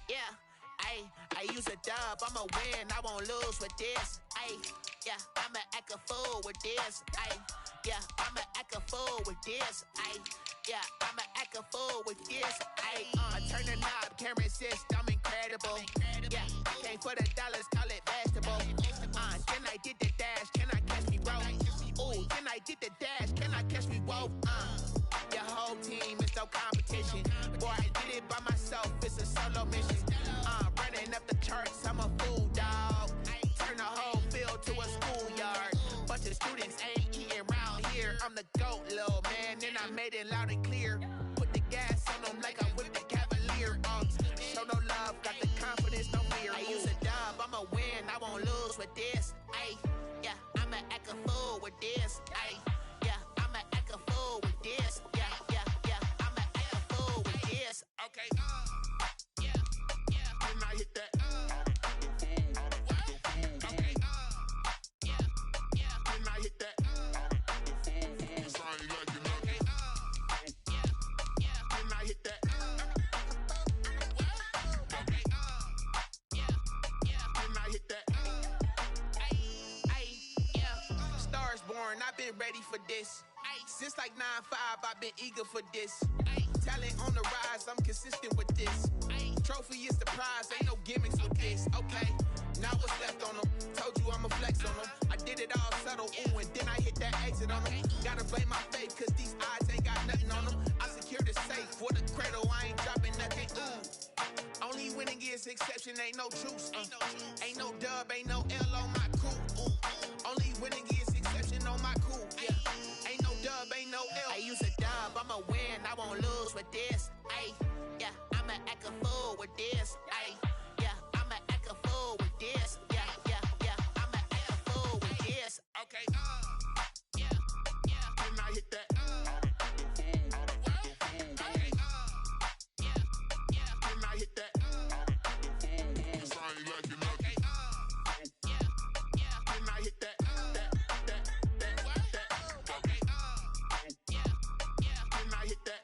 Yeah, I use a dub, I'ma win, I won't lose with this. Yeah, I'ma act a fool with this. Yeah, I'ma act a fool with this. Yeah, I'ma act a fool with this. Turn the knob, camera assist, I'm incredible. Yeah, came for the dollars, call it vegetable. Then I did the dash, can I catch me roll? Ooh, then I did the dash, can I catch me roll? Your whole team is no competition. Boy, I did it by myself, it's a solo mission. Running up the charts, I'm a fool, dog. Turn the whole field to a schoolyard. Bunch of students ain't eating round here. I'm the GOAT, little man, and I made it loud and clear. Put the gas on them like I whipped the Cavalier. Show no love, got the confidence, no fear. I use a dub, I'ma win, I won't lose with this. Yeah, I'ma act a fool with this. Yeah, I'ma act a fool with this. Yeah, I'ma act a fool with this. Okay, yeah, when I hit that. Okay, yeah, when I hit that. Sorry, like you know. Okay, yeah, when I hit that. Okay, yeah, when I hit that. Yeah, stars born, I've been ready for this. Since like 9-5, I've been eager for this. Talent on the rise, I'm consistent with this. Trophy is the prize, ain't no gimmicks with this. Okay, now what's left on them? Told you I'ma flex on them. I did it all subtle, ooh, and then I hit that exit on them. Gotta blame my faith, cause these odds ain't got nothing on them. I secure the safe for the cradle, I ain't dropping nothing, ooh. Only winning is exception, ain't no truce. Ain't no dub, ain't no L on my crew. Only winning is exception on my crew. Yeah, ain't no dub, ain't no L. I use a dub, I'ma win, I won't lose with this. Yeah, I'ma act a fool with this. Yeah, I'ma act a fool with this. Yeah, I'ma act a fool with this. Okay, yeah, when I hit that. Okay, yeah, when I hit that. Sorry, like you know. Okay, yeah, when I hit that. Okay, yeah, when I hit that.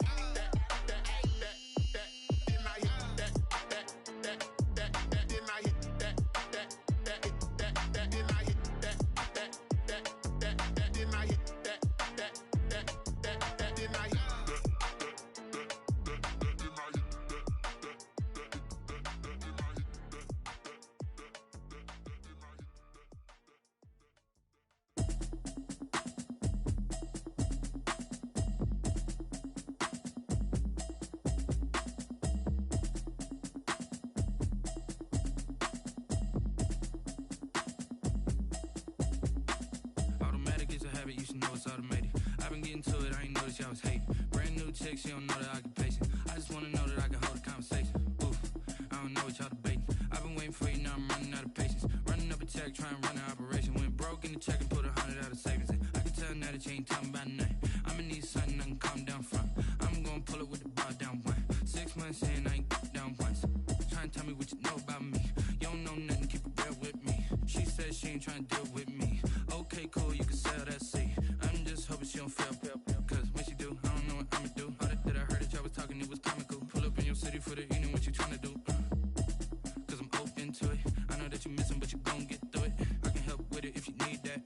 You should know it's automated. I've been getting to it, I ain't noticed y'all was hating. Brand new chick, she don't know the occupation. I just wanna know that I can hold a conversation. Oof, I don't know what y'all debating. I've been waiting for you, now I'm running out of patience. Running up a check, trying to run an operation. Went broke in the check and put 100 out of savings in. I can tell now that you ain't talking about nothing. I'ma need something I can calm down from. I'm gonna pull it with the bar down one. 6 months in, I ain't down once. Trying to tell me what you know about me. You don't know nothing, keep it real with me. She said she ain't trying to deal with me. Okay, cool, you can sell that seat. I'm just hoping she don't fail. Cause when she do, I don't know what I'ma do. All that I heard that y'all was talking, it was comical. Pull up in your city for the evening, what you tryna do? Cause I'm open to it. I know that you missing, but you gon' get through it. I can help with it if you need that.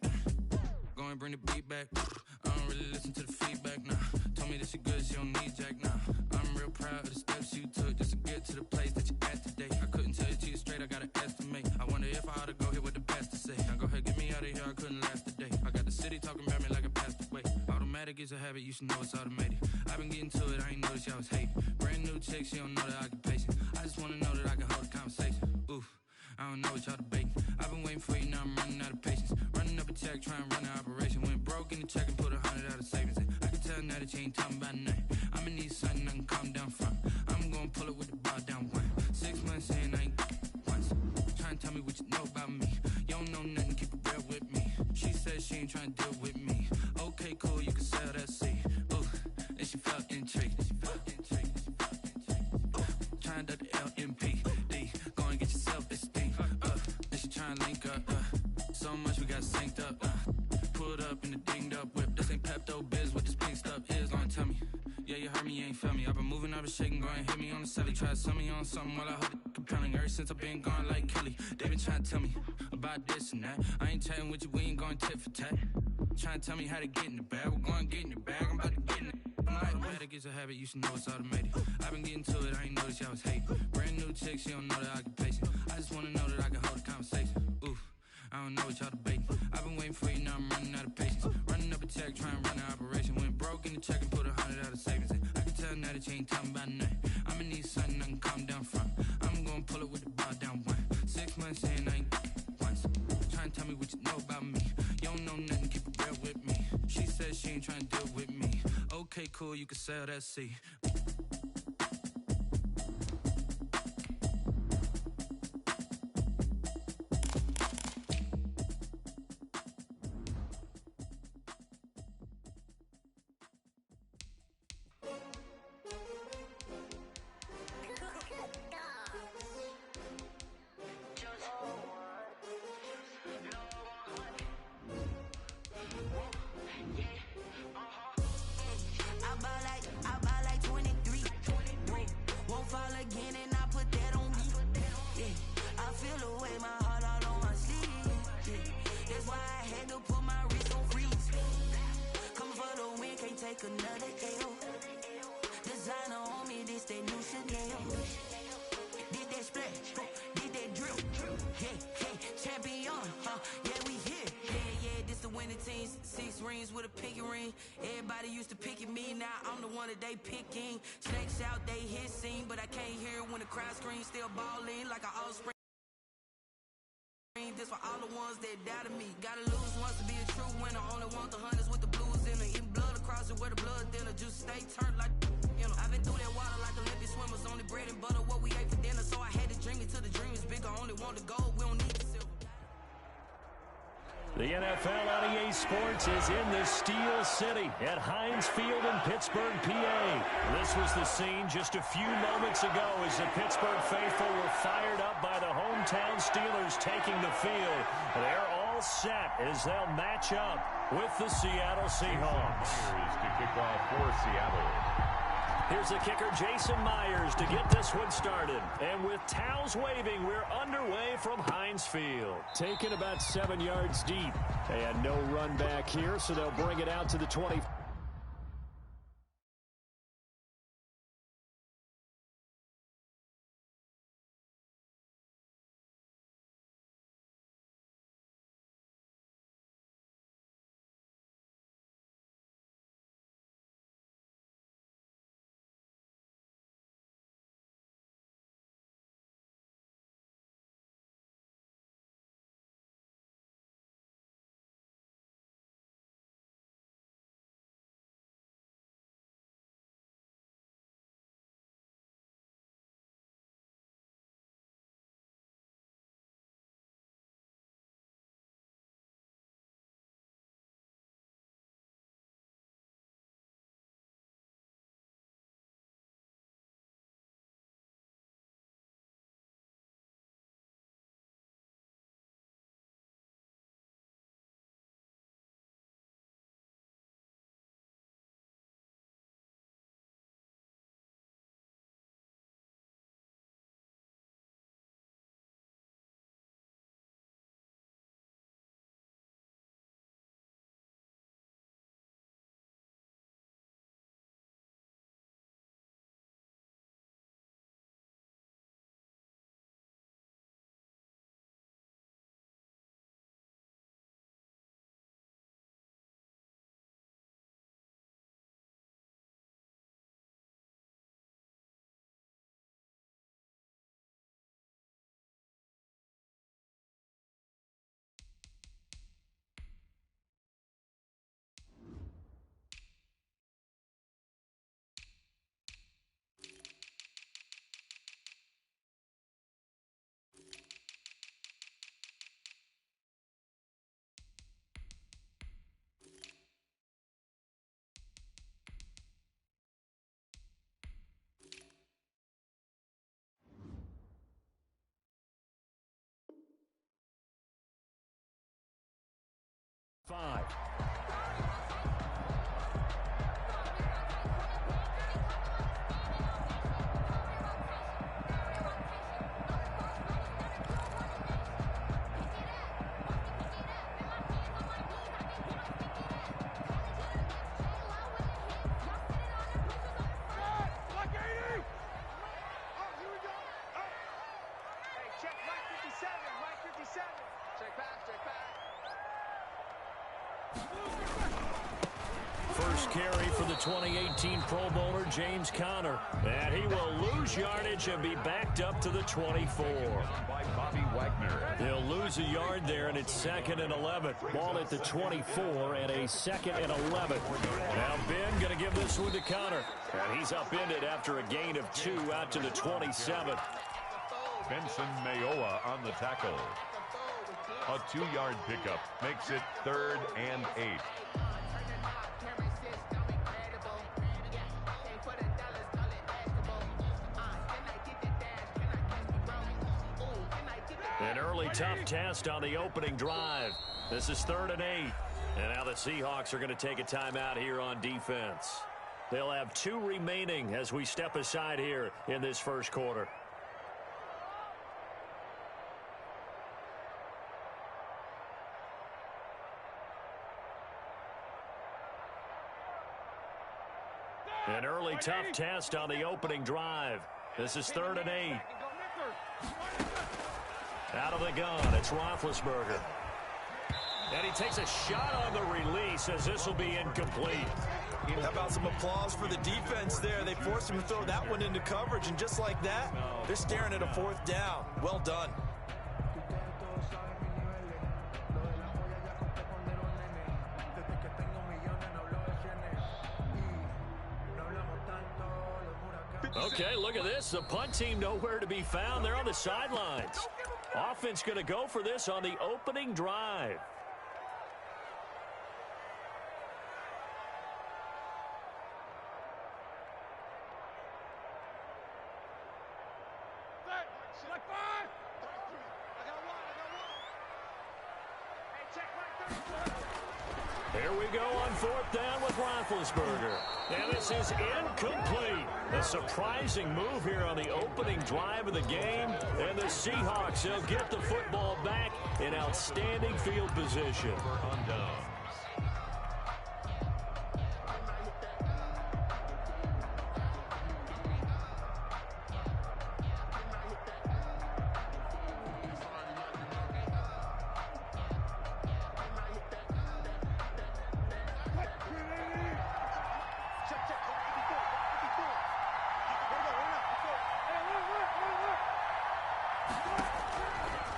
Go and bring the beat back. I don't really listen to the feedback, nah. Told me that she good, she don't need jack, nah. I'm real proud of the steps you took just to get to the place that you're at today. I couldn't tell you to you straight, I gotta estimate. I wonder if I ought to go here with the best to say. Now go ahead, get me out of here, I couldn't last a day. I got the city talking about me like I passed away. Automatic is a habit, you should know it's automated. I've been getting to it, I ain't noticed y'all was hating. Brand new chick, she don't know the occupation. I just wanna know that I can hold a conversation. Oof, I don't know what y'all debating. I've been waiting for you, now I'm running out of patience. Running up a check, trying to run an operation. Went broke in the check and put 100 out of savings in. I can tell now that you ain't talking about nothing. I'ma need something I can calm down from. I'm gonna pull it with the bar down one. 6 months in, I ain't once. Trying to tell me what you know about me. You don't know nothing, keep it real with me. She said she ain't trying to deal with me. Okay, cool, you can sell that seat. Ooh, and she felt intrigued. Trying to the LMPD. Go and get your self-esteem. And she trying to link up. So much we got synced up. Pulled up in the dinged up whip. This ain't Pepto Biz, what this pink stuff is. Gonna tell me. Yeah, you heard me, you ain't feel me. I've been moving, I've been shaking. Go and hit me on the celly. Try to sell me on something while I hold it. repelling ever since I've been gone like Kelly. They been trying to tell me about this and that. I ain't chatting with you, we ain't going tit for tat. Trying to tell me how to get in the bag. We're going to get in the bag, I'm about to get in it. I'm like, automatic is a habit, you should know it's automated. I've been getting to it, I ain't noticed y'all was hating. Brand new chick, she don't know that I can pace it. I just wanna know that I can hold a conversation. Oof, I don't know what y'all debating. I've been waiting for you, now I'm running out of patience. Running up a check, trying to run an operation. Went broke in the check and put 100 out of savings in. I can tell now that you ain't talking about nothing. I'ma need something I can calm down from. I'm gonna pull it with the bar down one. 6 months in, I ain't once. Trying to tell me what you know about me. You don't know nothing, keep it real with me. She said she ain't trying to deal with me. Okay, cool, you can sell that seat. I buy like 23. Won't fall again and I put that on me. Yeah, I feel away my heart all on my sleeve. Yeah, that's why I had to put my wrist on freeze. Coming for the win, can't take another L. Designer on me, this that new Chanel. Did that splash, did that drill. Yeah, champion, yeah, we here. Yeah, this the winning team. 6 rings with a pinky ring. Everybody used to picking me, now I'm the one that they picking. Snakes out, they hit scene, but I can't hear when the crowd screams. Still balling like an offspring. This for all the ones that doubted me. Gotta lose once to be a true winner. Only want the hunters with the blues in it. Eating blood across it where the blood dinner. Juice stay turned like, you know. I've been through that water like Olympic swimmers. Only bread and butter what we ate for dinner. So I had to dream it till the dream is bigger. Only want the gold, we don't need the silver. The NFL on EA Sports is in the Steel City at Heinz Field in Pittsburgh, PA. This was the scene just a few moments ago as the Pittsburgh faithful were fired up by the hometown Steelers taking the field. They're all set as they'll match up with the Seattle Seahawks. To kick off for Seattle. Here's the kicker, Jason Myers, to get this one started. And with towels waving, we're underway from Heinz Field. Taken about 7 yards deep. And no run back here, so they'll bring it out to the 20. First carry for the 2018 Pro Bowler, James Conner. And he will lose yardage and be backed up to the 24. By Bobby Wagner. They'll lose a yard there, and it's 2nd and 11. Ball at the 24 and a 2nd and 11. Now Ben going to give this one to Conner. And he's upended after a gain of 2 out to the 27. Benson Mayoa on the tackle. A 2-yard pickup makes it 3rd and 8. An early tough test on the opening drive. This is 3rd and 8. And now the Seahawks are going to take a timeout here on defense. They'll have 2 remaining as we step aside here in this first quarter. An early tough test on the opening drive. This is 3rd and 8. Out of the gun, it's Roethlisberger. And he takes a shot on the release as this will be incomplete. How about some applause for the defense there? They forced him to throw that one into coverage, and just like that, they're staring at a 4th down. Well done. Okay, look at this. The punt team nowhere to be found. They're on the sidelines. Offense going to go for this on the opening drive. Here we go on 4th down with Roethlisberger. And this is incomplete. A surprising move here on the opening drive of the game. And the Seahawks, they'll get the football back in outstanding field position. On downs.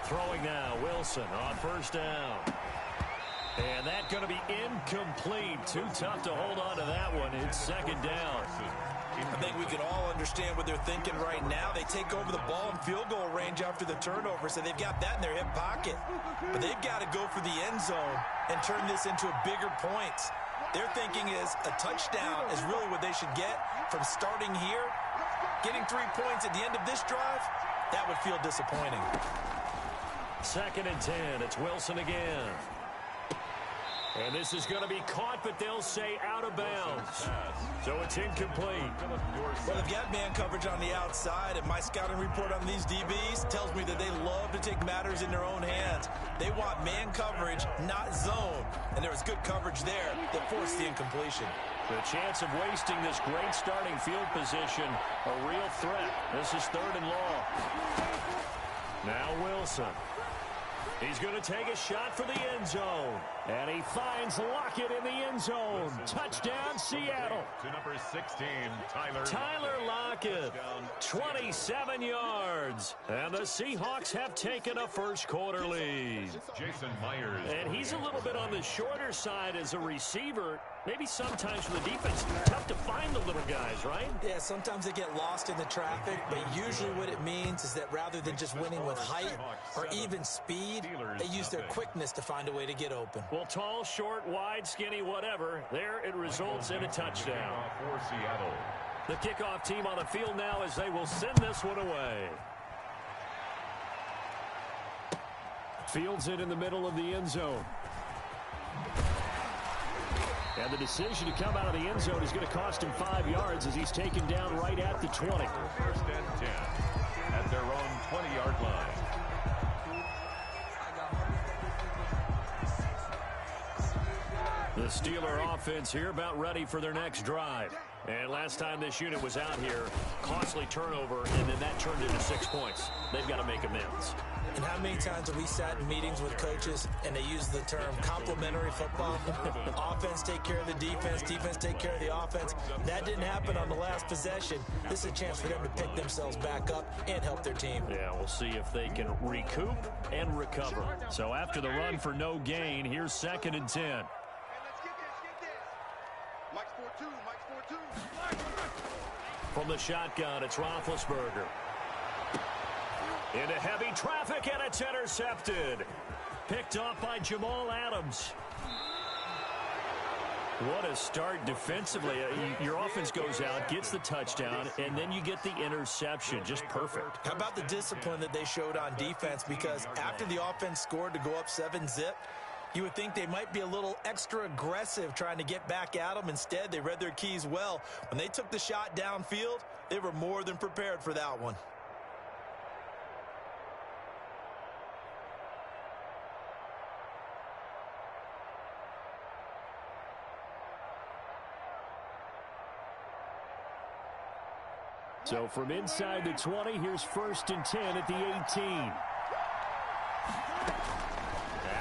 Throwing now, Wilson on 1st down. And that's going to be incomplete. Too tough to hold on to that one. It's 2nd down. I think we can all understand what they're thinking right now. They take over the ball in field goal range after the turnover, so they've got that in their hip pocket. But they've got to go for the end zone and turn this into a bigger points. Their thinking is a touchdown is really what they should get from starting here. Getting 3 points at the end of this drive, that would feel disappointing. 2nd and 10. It's Wilson again. And this is going to be caught, but they'll say out of bounds. So it's incomplete. Well, they've got man coverage on the outside, and my scouting report on these DBs tells me that they love to take matters in their own hands. They want man coverage, not zone. And there was good coverage there that forced the incompletion. The chance of wasting this great starting field position, a real threat. This is 3rd and long. Now Wilson. He's going to take a shot for the end zone. And he finds Lockett in the end zone. Touchdown, Seattle. To number 16, Tyler Lockett, 27 yards. And the Seahawks have taken a first quarter lead. Jason Myers. And he's a little bit on the shorter side as a receiver. Maybe sometimes for the defense, tough to find the little guys, right? Yeah, sometimes they get lost in the traffic, but usually what it means is that rather than just winning with height or even speed, they use their quickness to find a way to get open. Well, tall, short, wide, skinny, whatever, there it results in a touchdown. For Seattle. The kickoff team on the field now as they will send this one away. Fields it in the middle of the end zone. And the decision to come out of the end zone is going to cost him 5 yards as he's taken down right at the 20. 1st and 10 at their own 20-yard line. The Steeler offense here about ready for their next drive. And last time this unit was out here, costly turnover, and then that turned into 6 points. They've got to make amends. And how many times have we sat in meetings with coaches and they use the term complementary football? Offense take care of the defense, defense take care of the offense. That didn't happen on the last possession. This is a chance for them to pick themselves back up and help their team. Yeah, we'll see if they can recoup and recover. So after the run for no gain, here's 2nd and 10. From the shotgun, it's Roethlisberger. Into heavy traffic, and it's intercepted. Picked off by Jamal Adams. What a start defensively. Your offense goes out, gets the touchdown, and then you get the interception. Just perfect. How about the discipline that they showed on defense? Because after the offense scored to go up 7-zip, you would think they might be a little extra aggressive trying to get back at them. Instead, they read their keys well. When they took the shot downfield, they were more than prepared for that one. So from inside the 20, here's 1st and 10 at the 18.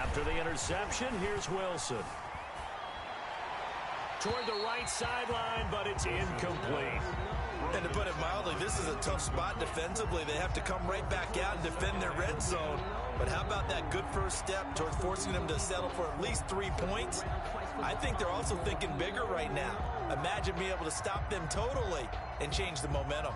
After the interception, here's Wilson. Toward the right sideline, but it's incomplete. And to put it mildly, this is a tough spot defensively. They have to come right back out and defend their red zone. But how about that good first step towards forcing them to settle for at least 3 points? I think they're also thinking bigger right now. Imagine being able to stop them totally and change the momentum.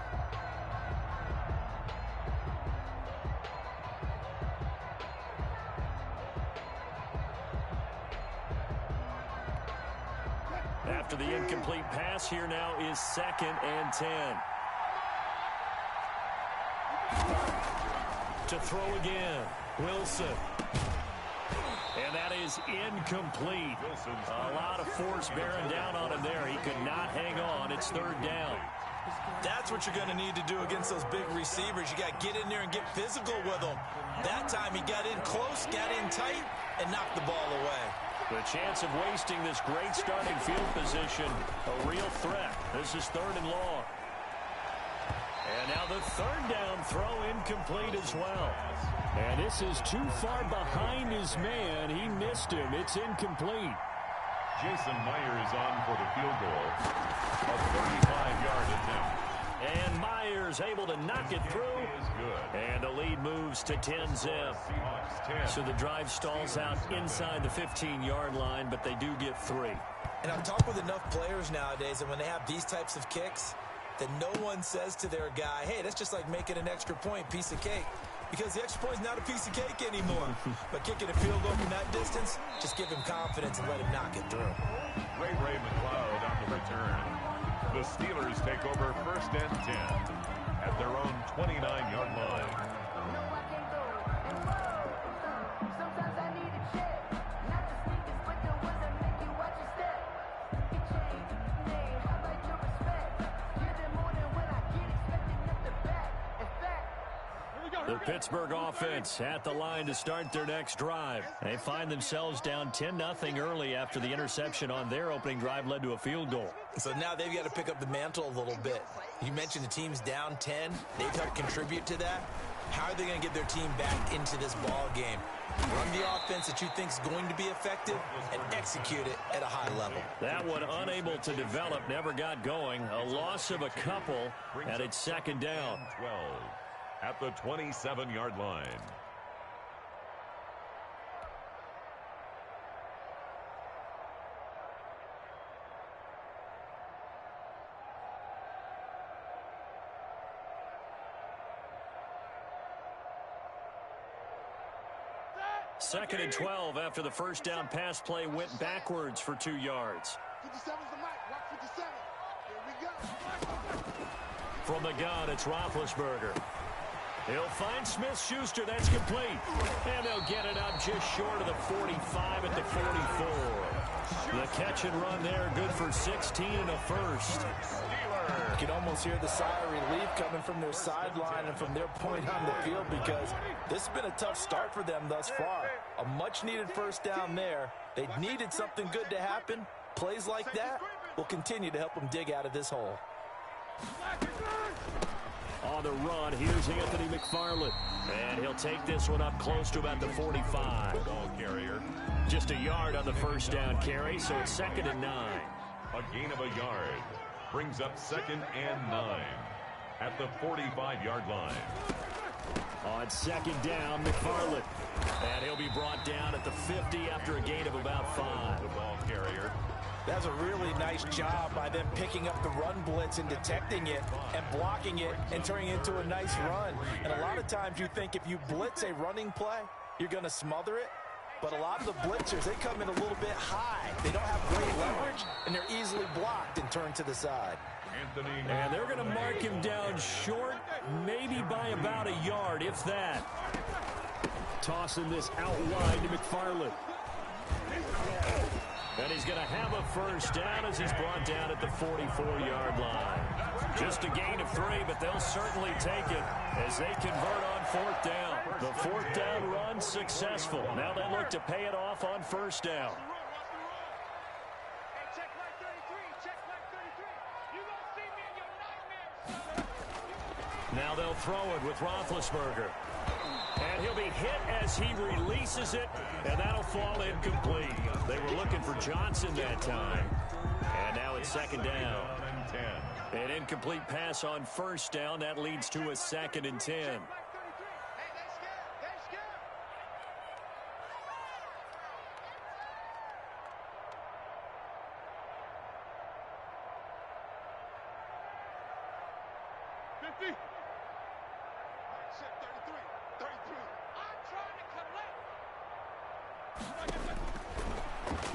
After the incomplete pass, here now is 2nd and 10. To throw again, Wilson. And that is incomplete. A lot of force bearing down on him there. He could not hang on. It's 3rd down. That's what you're going to need to do against those big receivers. You got to get in there and get physical with them. That time he got in close, got in tight, and knocked the ball away. The chance of wasting this great starting field position, a real threat. This is 3rd and long. And now the 3rd down throw incomplete as well. And this is too far behind his man. He missed him. It's incomplete. Jason Myers on for the field goal. A 35-yard attempt. And Myers able to knock it through. And the lead moves to 10-zip. So the drive stalls out inside the 15-yard line, but they do get 3. And I've talked with enough players nowadays, and when they have these types of kicks, that no one says to their guy, hey, that's just like making an extra point, piece of cake. Because the extra point is not a piece of cake anymore. But kicking a field goal from that distance, just give him confidence and let him knock it through. Ray McLeod on the return. The Steelers take over 1st and 10 at their own 29-yard line. The Pittsburgh offense at the line to start their next drive. They find themselves down 10-0 early after the interception on their opening drive led to a field goal. So now they've got to pick up the mantle a little bit. You mentioned the team's down 10. They've got to contribute to that. How are they going to get their team back into this ball game? Run the offense that you think is going to be effective and execute it at a high level. That one unable to develop, never got going. A loss of a couple, and it's 2nd down. 12 at the 27-yard line. Second and 12 after the first down pass play went backwards for 2 yards. 57's the mic. Watch 57. Here we go. From the gun, it's Roethlisberger. He'll find Smith-Schuster. That's complete. And they'll get it up just short of the 45 at the 44. The catch and run there, good for 16 and a first. You can almost hear the sigh of relief coming from their sideline and from their point on the field, because this has been a tough start for them thus far. A much-needed first down there. They needed something good to happen. Plays like that will continue to help them dig out of this hole. On the run, here's Anthony McFarland. And he'll take this one up close to about the 45. Ball carrier. Just a yard on the first down carry, so it's 2nd and 9. A gain of a yard. Brings up 2nd and 9 at the 45-yard line. On 2nd down, McFarland. And he'll be brought down at the 50 after a gain of about 5. The ball carrier. That's a really nice job by them picking up the run blitz and detecting it and blocking it and turning it into a nice run. And a lot of times you think if you blitz a running play, you're going to smother it. But a lot of the blitzers, they come in a little bit high. They don't have great leverage, and they're easily blocked and turned to the side. And they're going to mark him down short, maybe by about a yard, if that. Tossing this out wide to McFarland. And he's going to have a first down as he's brought down at the 44-yard line. Just a gain of 3, but they'll certainly take it as they convert on 4th down. The 4th down run successful. Now they look to pay it off on 1st down. Now they'll throw it with Roethlisberger. And he'll be hit as he releases it, and that'll fall incomplete. They were looking for Johnson that time. And now it's 2nd down. An incomplete pass on 1st down. That leads to a 2nd and 10.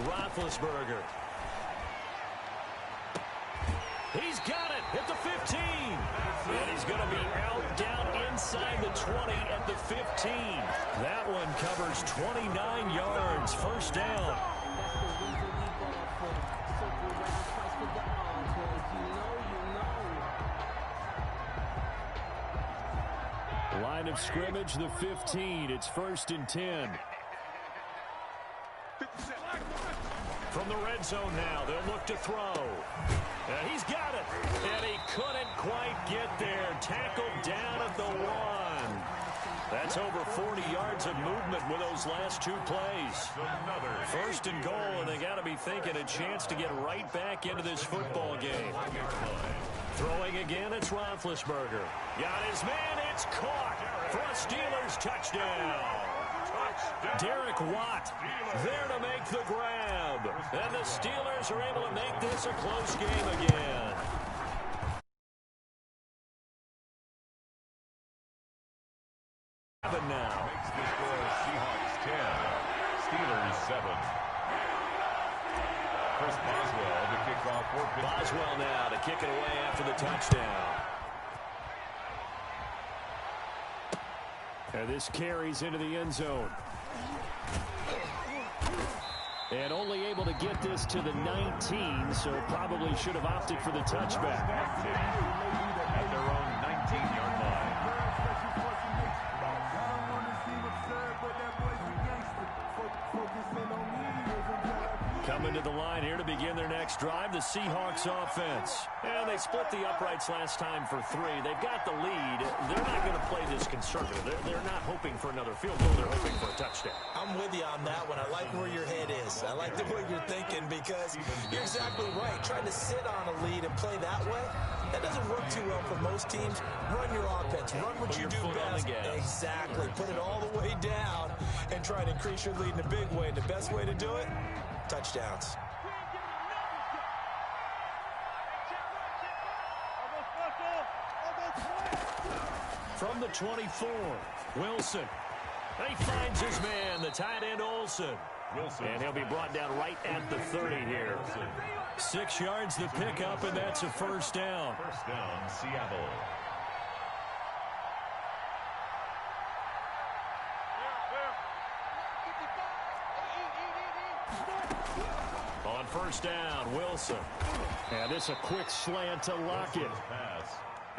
Roethlisberger. He's got it at the 15. And he's going to be out down inside the 20 at the 15. That one covers 29 yards. 1st down. Line of scrimmage, the 15. It's 1st and 10. From the red zone now, they'll look to throw. And he's got it. And he couldn't quite get there. Tackled down at the 1. That's over 40 yards of movement with those last 2 plays. 1st and goal, and they got to be thinking a chance to get right back into this football game. Throwing again, it's Roethlisberger. Got his man, it's caught for a Steelers touchdown. Derek Watt there to make the grab. And the Steelers are able to make this a close game again. Now Makes the score Seahawks 10, Steelers 7. Chris Boswell to kick off for Pittsburgh. Boswell now to kick it away after the touchdown. And this carries into the end zone. And only able to get this to the 19, so probably should have opted for the touchback. At their own 19-yard line. Coming to the line here to begin their next drive, the Seahawks offense. And they split the uprights last time for 3. They've got the lead. They're not going to play this conservative. They're not hoping for another field goal. They're hoping for a touchdown. I'm with you on that one. I like where your head is. I like the way you're thinking because you're exactly right. Trying to sit on a lead and play that way, that doesn't work too well for most teams. Run your offense. Run what you do best. Exactly. Put it all the way down and try to increase your lead in a big way. And the best way to do it, touchdowns. From the 24, Wilson. He finds his man, the tight end Olsen. And he'll be brought down right at the 30 here. 6 yards the pickup, and that's a 1st down. 1st down, Seattle. On 1st down, Wilson. And this a quick slant to Lockett.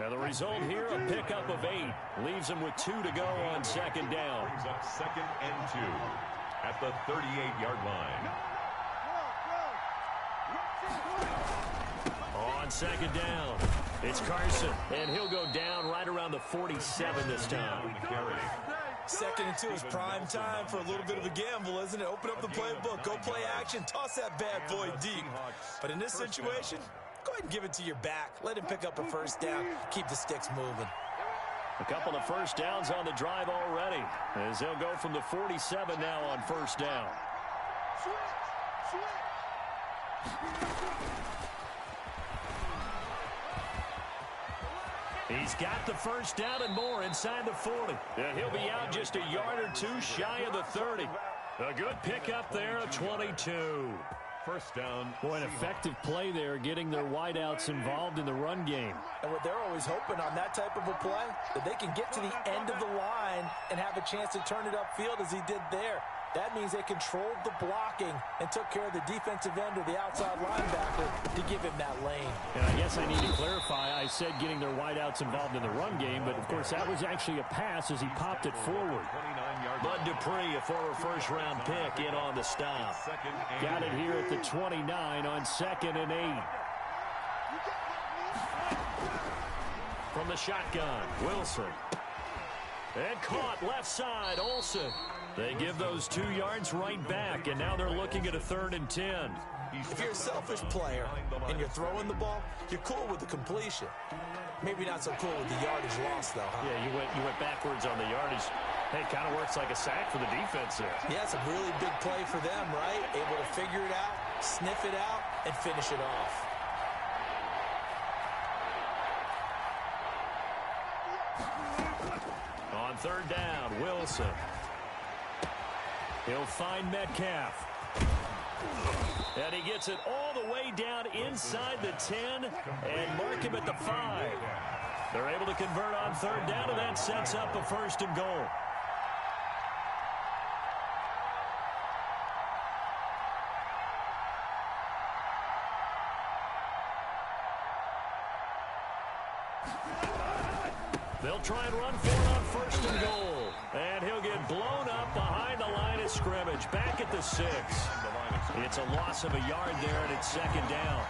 And the result here, a pickup of 8. Leaves him with 2 to go on 2nd down. Brings up 2nd and 2 at the 38-yard line. On 2nd down, It's Carson, and he'll go down right around the 47 this time. Second and 2 is prime time for a little bit of a gamble, isn't it? Open up the playbook, go play action, toss that bad boy deep. But in this situation, go ahead and give it to your back. Let him pick up a first down, keep the sticks moving. A couple of first downs on the drive already, as they'll go from the 47 now on first down. He's got the first down and more inside the 40. And he'll be out just a yard or two shy of the 30. A good pickup there of 22. First down. Boy, an effective play there, getting their wideouts involved in the run game. And what they're always hoping on that type of a play, that they can get to the end of the line and have a chance to turn it upfield as he did there. That means they controlled the blocking and took care of the defensive end or the outside linebacker to give him that lane. And I guess I need to clarify, I said getting their wideouts involved in the run game, but of course that was actually a pass as he popped it forward. Bud Dupree, a former first-round pick, in on the stop. Got it here at the 29 on 2nd and 8. From the shotgun, Wilson. And caught left side, Olsen. They give those 2 yards right back, and now they're looking at a 3rd and 10. If you're a selfish player and you're throwing the ball, you're cool with the completion. Maybe not so cool with the yardage loss, though, huh? Yeah, you went backwards on the yardage. Hey, kind of works like a sack for the defense there. Yeah, it's a really big play for them, right? Able to figure it out, sniff it out, and finish it off. On 3rd down, Wilson. He'll find Metcalf. And he gets it all the way down inside the 10 and mark him at the 5. They're able to convert on 3rd down, and that sets up a 1st and goal. They'll try and run for it on 1st and goal. And he'll get blown up behind the line of scrimmage. Back at the 6. It's a loss of a yard there, and it's 2nd down.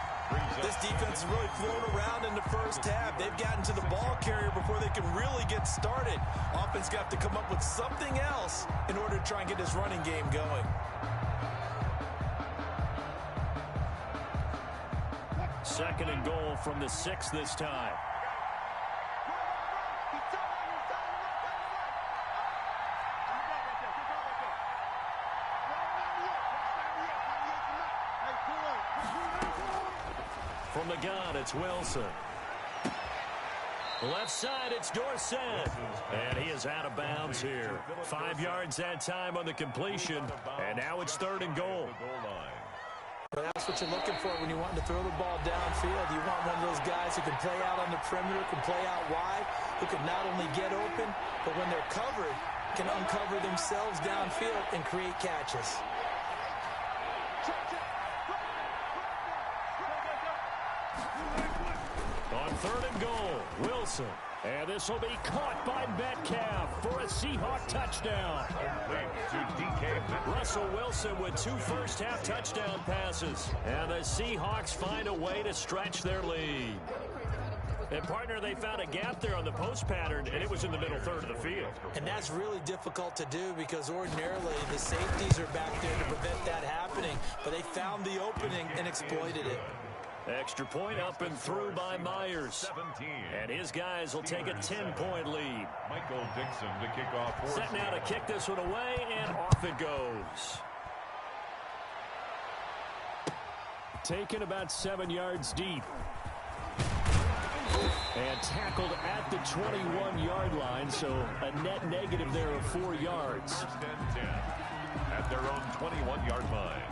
This defense has really flown around in the first half. They've gotten to the ball carrier before they can really get started. Offense got to come up with something else in order to try and get this running game going. 2nd and goal from the 6 this time. From the gun, it's Wilson. Left side, it's Dorsett. And he is out of bounds here. 5 yards that time on the completion. And now it's 3rd and goal. But that's what you're looking for when you want to throw the ball downfield. You want one of those guys who can play out on the perimeter, can play out wide, who can not only get open, but when they're covered, can uncover themselves downfield and create catches. On 3rd and goal, Wilson. And this will be caught by Metcalf for a Seahawk touchdown. Russell Wilson with 2 first-half touchdown passes. And the Seahawks find a way to stretch their lead. And, partner, they found a gap there on the post pattern, and it was in the middle 3rd of the field. And that's really difficult to do because ordinarily the safeties are back there to prevent that happening. But they found the opening and exploited it. Extra point up and through by Myers. 17. And his guys will take a 10-point lead. Michael Dixon to kick off. Set now to kick this one away, and off it goes. Taken about 7 yards deep. And tackled at the 21-yard line, so a net negative there of 4 yards. 1st and 10 at their own 21-yard line.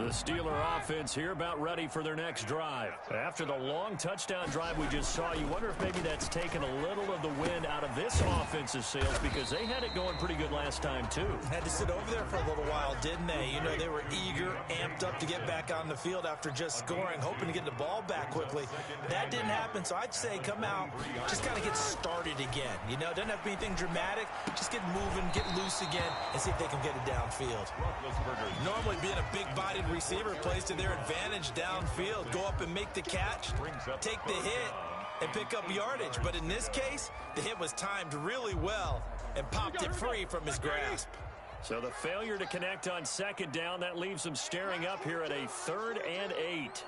The Steeler offense here about ready for their next drive. After the long touchdown drive we just saw, you wonder if maybe that's taken a little of the wind out of this offensive sails because they had it going pretty good last time too. Had to sit over there for a little while, didn't they? You know, they were eager, amped up to get back on the field after just scoring, hoping to get the ball back quickly. That didn't happen, so I'd say come out, just kind of get started again. You know, it doesn't have to be anything dramatic. Just get moving, get loose again, and see if they can get it downfield. Normally being a big-bodied receiver plays to their advantage downfield. Go up and make the catch, take the hit, and pick up yardage. But in this case, the hit was timed really well and popped it free from his grasp. So the failure to connect on second down, that leaves them staring up here at a 3rd and 8.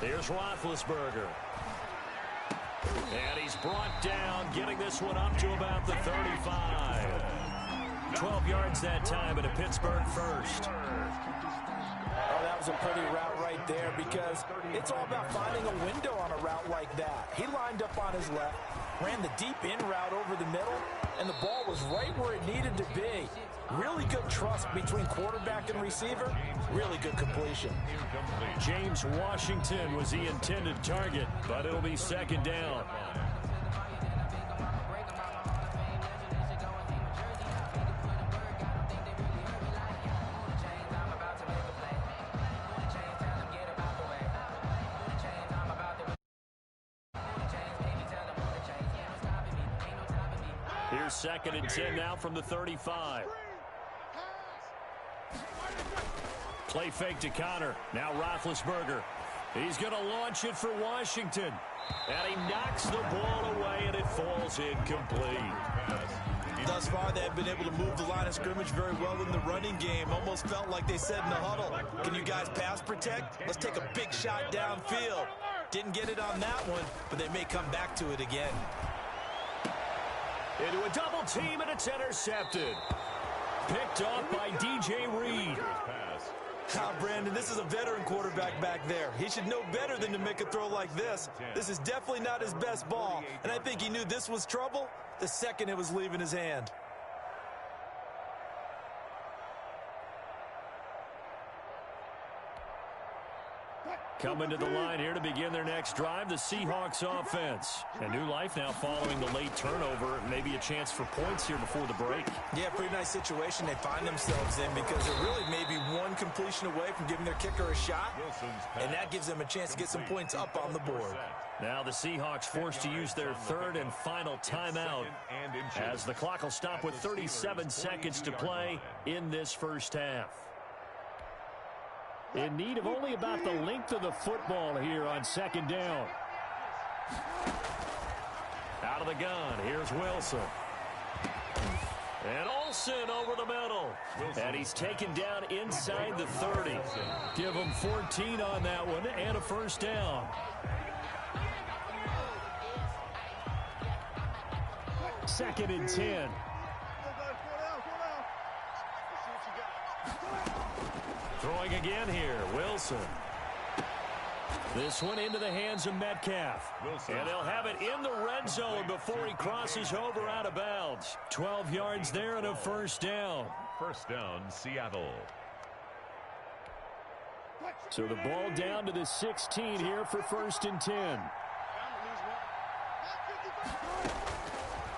Here's Roethlisberger. And he's brought down, getting this one up to about the 35. 12 yards that time, and a Pittsburgh first. Oh, that was a pretty route right there because it's all about finding a window on a route like that. He lined up on his left, ran the deep in route over the middle, and the ball was right where it needed to be. Really good trust between quarterback and receiver. Really good completion. James Washington was the intended target, but it'll be second down. Here's 2nd and 10 now from the 35. Play fake to Connor. Now Roethlisberger. He's going to launch it for Washington. And he knocks the ball away, and it falls incomplete. Thus far, they've been able to move the line of scrimmage very well in the running game. Almost felt like they said in the huddle, can you guys pass protect? Let's take a big shot downfield. Didn't get it on that one, but they may come back to it again. Into a double team, and it's intercepted. Picked off by DJ Reed. Brandon, this is a veteran quarterback back there. He should know better than to make a throw like this. This is definitely not his best ball, and I think he knew this was trouble the second it was leaving his hand. Coming to the line here to begin their next drive, the Seahawks offense. A new life now following the late turnover. Maybe a chance for points here before the break. Yeah, pretty nice situation they find themselves in because they're really maybe one completion away from giving their kicker a shot, and that gives them a chance to get some points up on the board. Now the Seahawks forced to use their 3rd and final timeout as the clock will stop with 37 seconds to play in this first half. In need of only about the length of the football here on 2nd down. Out of the gun, here's Wilson. And Olsen over the middle. And he's taken down inside the 30. Give him 14 on that one and a first down. 2nd and 10. Throwing again here, Wilson. This one into the hands of Metcalf. And they'll have it in the red zone before he crosses over out of bounds. 12 yards there and a first down. First down, Seattle. So the ball down to the 16 here for 1st and 10.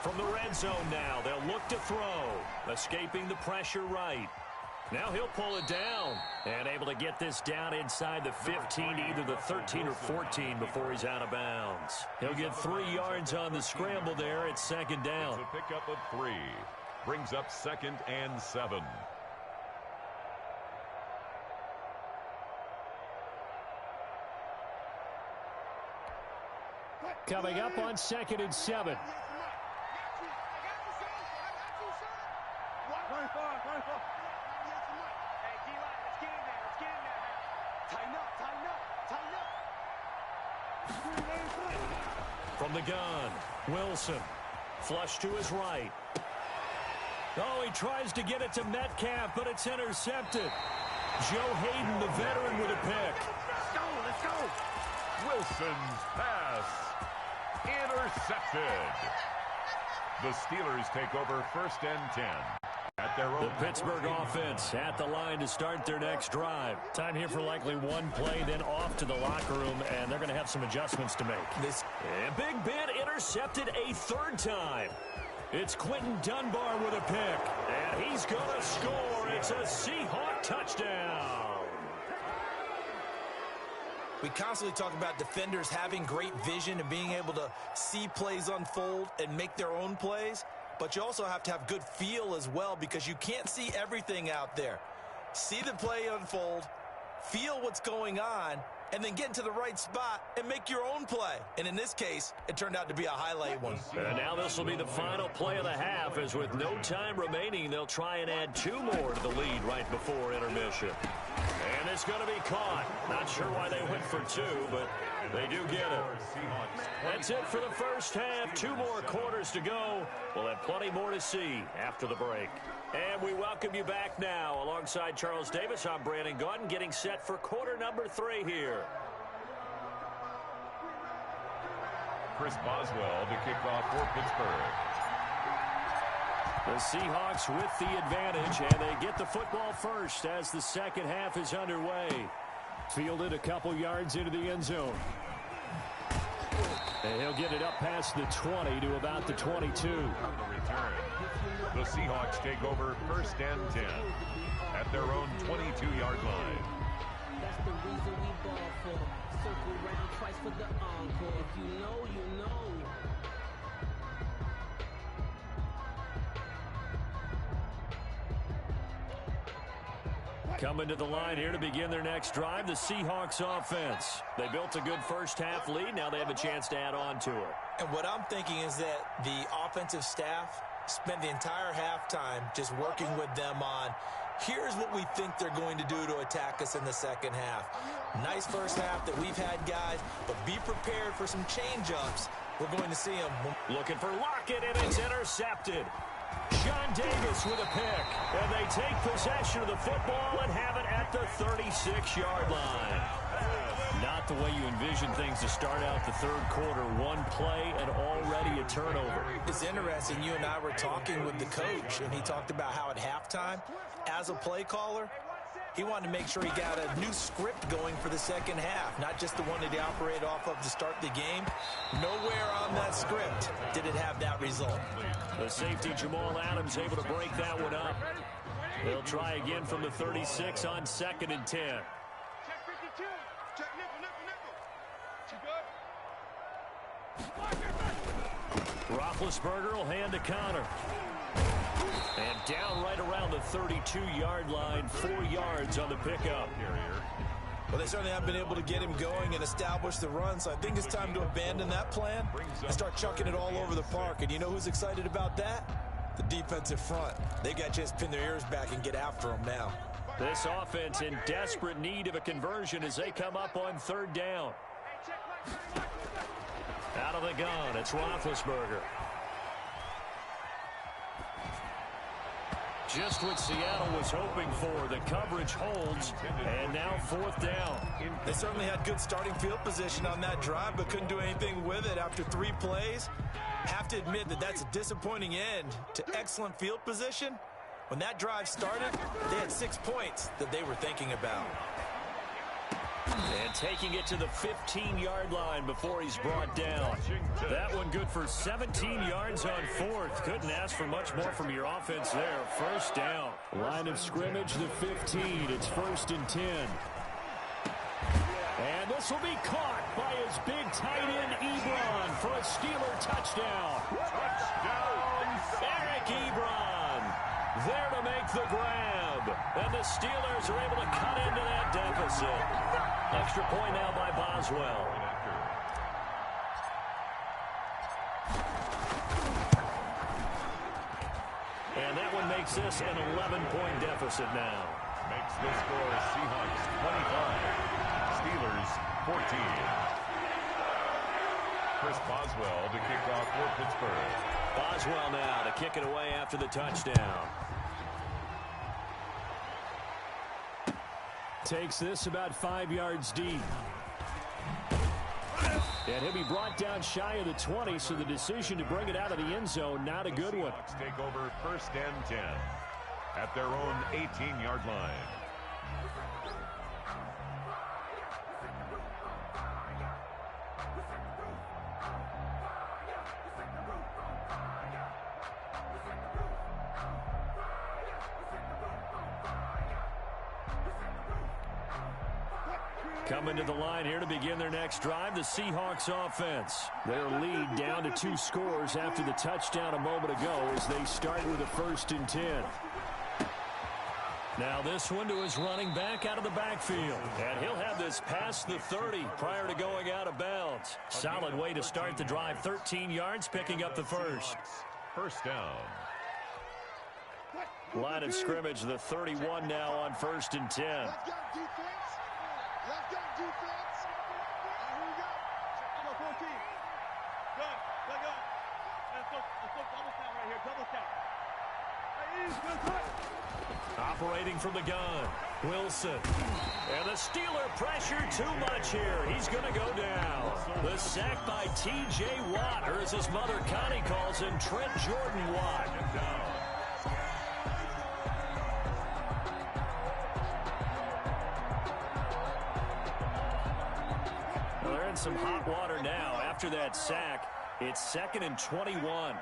From the red zone now, they'll look to throw. Escaping the pressure right. Now he'll pull it down and able to get this down inside the 15, either the 13 or 14 before he's out of bounds. He'll get 3 yards on the scramble there at 2nd down. It's a pickup of 3. Brings up 2nd and 7. Coming up on 2nd and 7. From the gun, Wilson. Flush to his right. Oh, he tries to get it to Metcalf, but it's intercepted. Joe Hayden, the veteran, with a pick. Let's go. Wilson's pass intercepted. The Steelers take over 1st and 10. At their own The Pittsburgh offense at the line to start their next drive. Time here for likely one play, then off to the locker room, and they're going to have some adjustments to make. And Big Ben intercepted a third time. It's Quentin Dunbar with a pick, and he's going to score. It's a Seahawk touchdown. We constantly talk about defenders having great vision and being able to see plays unfold and make their own plays. But you also have to have good feel as well, because you can't see everything out there. See the play unfold, feel what's going on, and then get into the right spot and make your own play. And in this case, it turned out to be a highlight one. And now this will be the final play of the half, as with no time remaining, they'll try and add 2 more to the lead right before intermission. And it's going to be caught. Not sure why they went for 2, but they do get it. That's it for the first half. 2 more quarters to go. We'll have plenty more to see after the break. And we welcome you back now. Alongside Charles Davis, I'm Brandon Gaudin, getting set for quarter number 3 here. Chris Boswell to kick off for Pittsburgh. The Seahawks with the advantage, and they get the football first as the second half is underway. Fielded a couple yards into the end zone. And he'll get it up past the 20 to about the 22. On the return, the Seahawks take over first and 10 at their own 22-yard line. That's the reason we ball for. Circle round twice for the encore. If you know, you know. Coming to the line here to begin their next drive, the Seahawks offense. They built a good first half lead. Now they have a chance to add on to it. And what I'm thinking is that the offensive staff spent the entire halftime just working with them on, here's what we think they're going to do to attack us in the second half. Nice first half that we've had, guys, but be prepared for some change-ups. We're going to see them. Looking for Lockett, and it's intercepted. Sean Davis with a pick, and they take possession of the football and have it at the 36-yard line. Not the way you envision things to start out the third quarter. One play and already a turnover. It's interesting. You and I were talking with the coach, and he talked about how at halftime, as a play caller, he wanted to make sure he got a new script going for the second half, not just the one that he operated off of to start the game. Nowhere on that script did it have that result. The safety, Jamal Adams, able to break that one up. They'll try again from the 36 on 2nd and 10. Check 52. Check nickel. You good? Roethlisberger will hand a counter. And down right around the 32-yard line, 4 yards on the pickup. Well, they certainly have been able to get him going and establish the run, so I think it's time to abandon that plan and start chucking it all over the park. And you know who's excited about that? The defensive front. They got a chance to pin their ears back and get after him now. This offense in desperate need of a conversion as they come up on 3rd down. Out of the gun, it's Roethlisberger. Just what Seattle was hoping for. The coverage holds, and now 4th down. They certainly had good starting field position on that drive, but couldn't do anything with it after 3 plays. Have to admit that that's a disappointing end to excellent field position. When that drive started, they had 6 points that they were thinking about. And taking it to the 15-yard line before he's brought down. That one good for 17 yards on 4th. Couldn't ask for much more from your offense there. 1st down. Line of scrimmage, the 15. It's 1st and 10. And this will be caught by his big tight end, Ebron, for a Steeler touchdown. Eric Ebron there to make the grab. And the Steelers are able to cut into that deficit. Extra point now by Boswell. And that one makes this an 11-point deficit now. Makes the score Seahawks 25, Steelers 14. Chris Boswell to kick off for Pittsburgh. Boswell now to kick it away after the touchdown. Takes this about 5 yards deep. And he'll be brought down shy of the 20, so the decision to bring it out of the end zone, not a good one. Seahawks take over 1st and 10. at their own 18-yard line. Coming to the line here to begin their next drive, the Seahawks offense. Their lead down to 2 scores after the touchdown a moment ago as they start with a 1st and 10. Now this one to his running back out of the backfield. And he'll have this past the 30 prior to going out of bounds. Solid way to start the drive. 13 yards, picking up the first. First down. Line of scrimmage, the 31 now on 1st and 10. Let's go, defense. Let's go, defense. Here we go. Come on, 14. Good. Let's go double count right here. Double count. Operating from the gun, Wilson. And the Steeler pressure too much here. He's going to go down. The sack by T.J. Watt, or as his mother Connie calls him, Trent Jordan Watt. Well, they're in some hot water now. After that sack, it's 2nd and 21.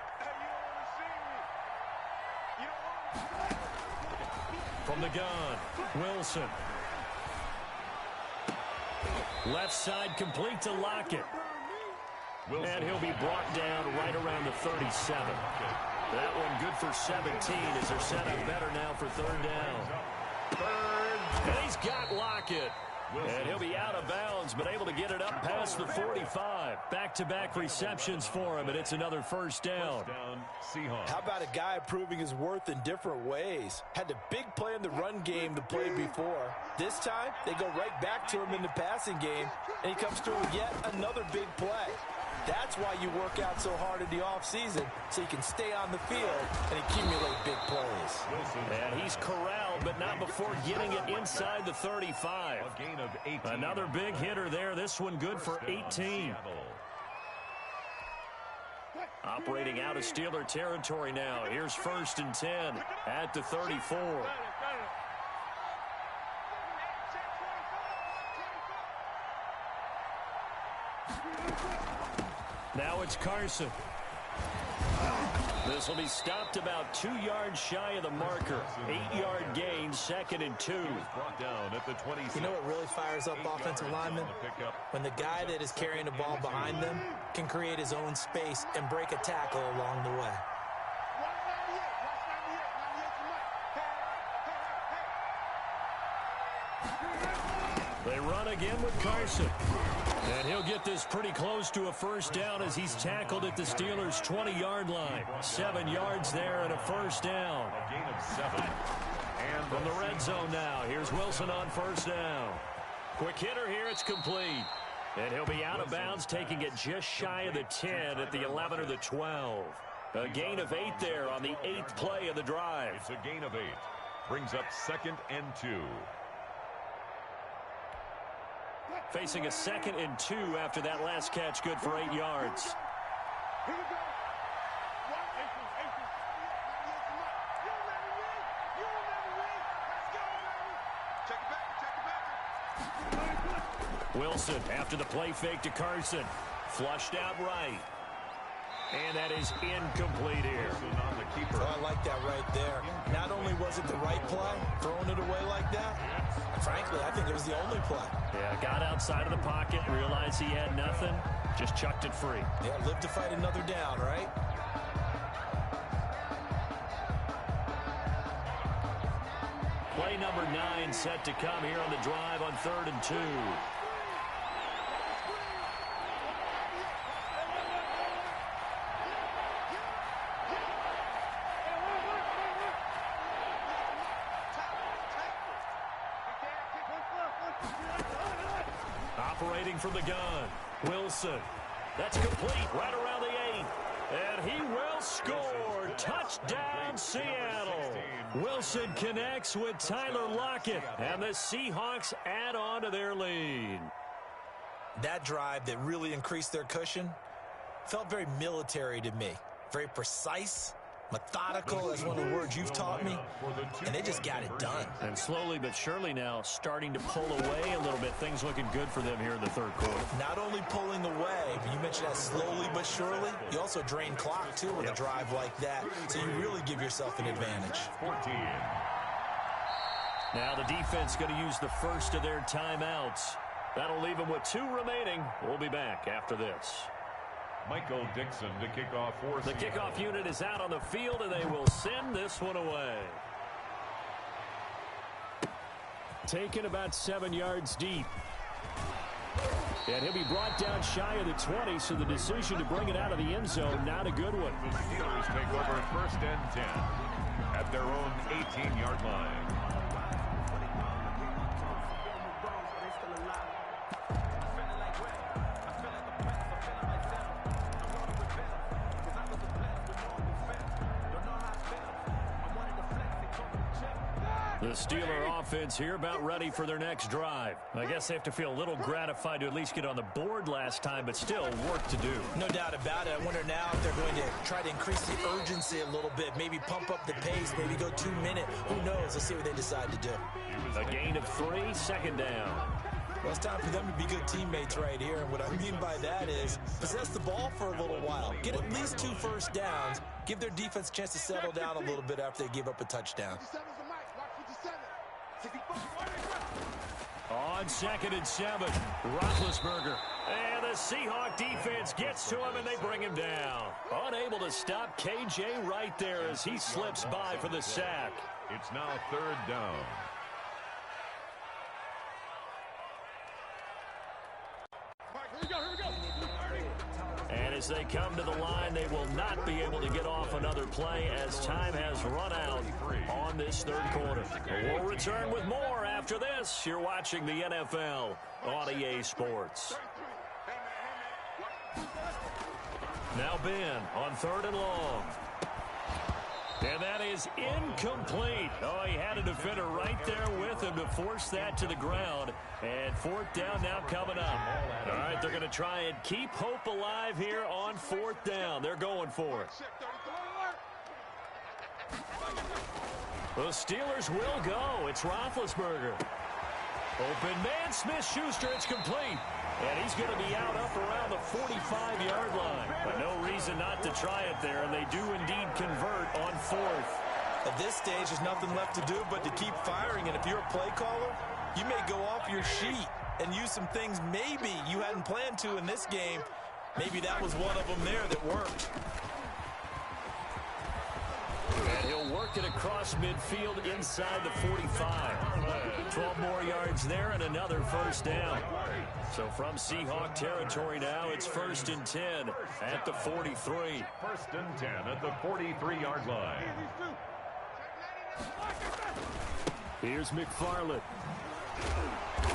From the gun, Wilson. Left side complete to Lockett. And he'll be brought down right around the 37. That one good for 17 as they're set up better now for 3rd down. And he's got Lockett. And he'll be out of bounds, but able to get it up past the 45. Back-to-back receptions for him, and it's another 1st down. Seahawks. How about a guy proving his worth in different ways? Had a big play in the run game to play before. This time, they go right back to him in the passing game, and he comes through with yet another big play. That's why you work out so hard in the offseason, so you can stay on the field and accumulate big plays. And he's corralled, but not before getting it inside the 35. A gain of 18. Another big hitter there. This one good for 18. Operating out of Steeler territory now. Here's 1st and 10 at the 34. Now it's Carson. This will be stopped about 2 yards shy of the marker. 8-yard gain, 2nd and 2. Brought down at the 26. You know what really fires up offensive linemen? When the guy that is carrying the ball behind them can create his own space and break a tackle along the way. They run again with Carson. And he'll get this pretty close to a 1st down as he's tackled at the Steelers' 20-yard line. 7 yards there and a 1st down. A gain of 7. And from the red zone now, here's Wilson on 1st down. Quick hitter here, it's complete. And he'll be out of bounds, taking it just shy of the 10 at the 11 or the 12. A gain of 8 there on the 8th play of the drive. It's a gain of 8. Brings up 2nd and 2. Facing a 2nd and 2 after that last catch, good for 8 yards. Wilson after the play fake to Carson. Flushed out right. And that is incomplete here. Oh, I like that right there. Not only was it the right play, throwing it away like that, frankly, I think it was the only play. Yeah, got outside of the pocket, realized he had nothing, just chucked it free. Yeah, live to fight another down, right? Play number 9 set to come here on the drive on 3rd and 2. Operating from the gun, Wilson. That's complete right around the 8. And he will score. Touchdown, Seattle. Wilson connects with Tyler Lockett, and the Seahawks add on to their lead. That drive that really increased their cushion felt very military to me. Very precise, Methodical is one of the words you've taught me, and they just got it done. And slowly but surely now starting to pull away a little bit. Things looking good for them here in the third quarter. Not only pulling away, but you mentioned that slowly but surely. You also drain clock, too, with a drive like that. So you really give yourself an advantage. 14. Now the defense going to use the first of their timeouts. That'll leave them with 2 remaining. We'll be back after this. Michael Dixon to kick off for The Seattle. kickoff unit is out on the field, and they will send this one away. Taken about 7 yards deep. And he'll be brought down shy of the 20, so the decision to bring it out of the end zone, not a good one. The Steelers take over first and 10 at their own 18-yard line. The Steeler offense here about ready for their next drive. I guess they have to feel a little gratified to at least get on the board last time, but still work to do. No doubt about it. I wonder now if they're going to try to increase the urgency a little bit, maybe pump up the pace, maybe go 2 minute. Who knows? Let's see what they decide to do. A gain of 3, second down. Well, it's time for them to be good teammates right here, and what I mean by that is possess the ball for a little while, get at least 2 first downs, give their defense a chance to settle down a little bit after they give up a touchdown. On 2nd and 7, Roethlisberger. And the Seahawk defense gets to him, and they bring him down. Unable to stop KJ right there as he slips by for the sack. It's now 3rd down. And as they come to the line, they will not be able to get off another play as time has run out on this third quarter. We'll return with more after this. You're watching the NFL on EA Sports. Now Ben on 3rd and long. And that is incomplete. Oh, he had a defender right there with him to force that to the ground. And 4th down now coming up. All right, they're going to try and keep hope alive here on 4th down. They're going for it. The Steelers will go. It's Roethlisberger. Open man, Smith-Schuster, it's complete. And he's going to be out up around the 45-yard line. But no reason not to try it there, and they do indeed convert on 4th. At this stage, there's nothing left to do but to keep firing. And if you're a play caller, you may go off your sheet and use some things maybe you hadn't planned to in this game. Maybe that was one of them there that worked. And he'll work it across midfield inside the 45. 12 more yards there and another first down. So from Seahawk territory now, it's 1st and 10 at the 43. 1st and 10 at the 43-yard line. Here's McFarland.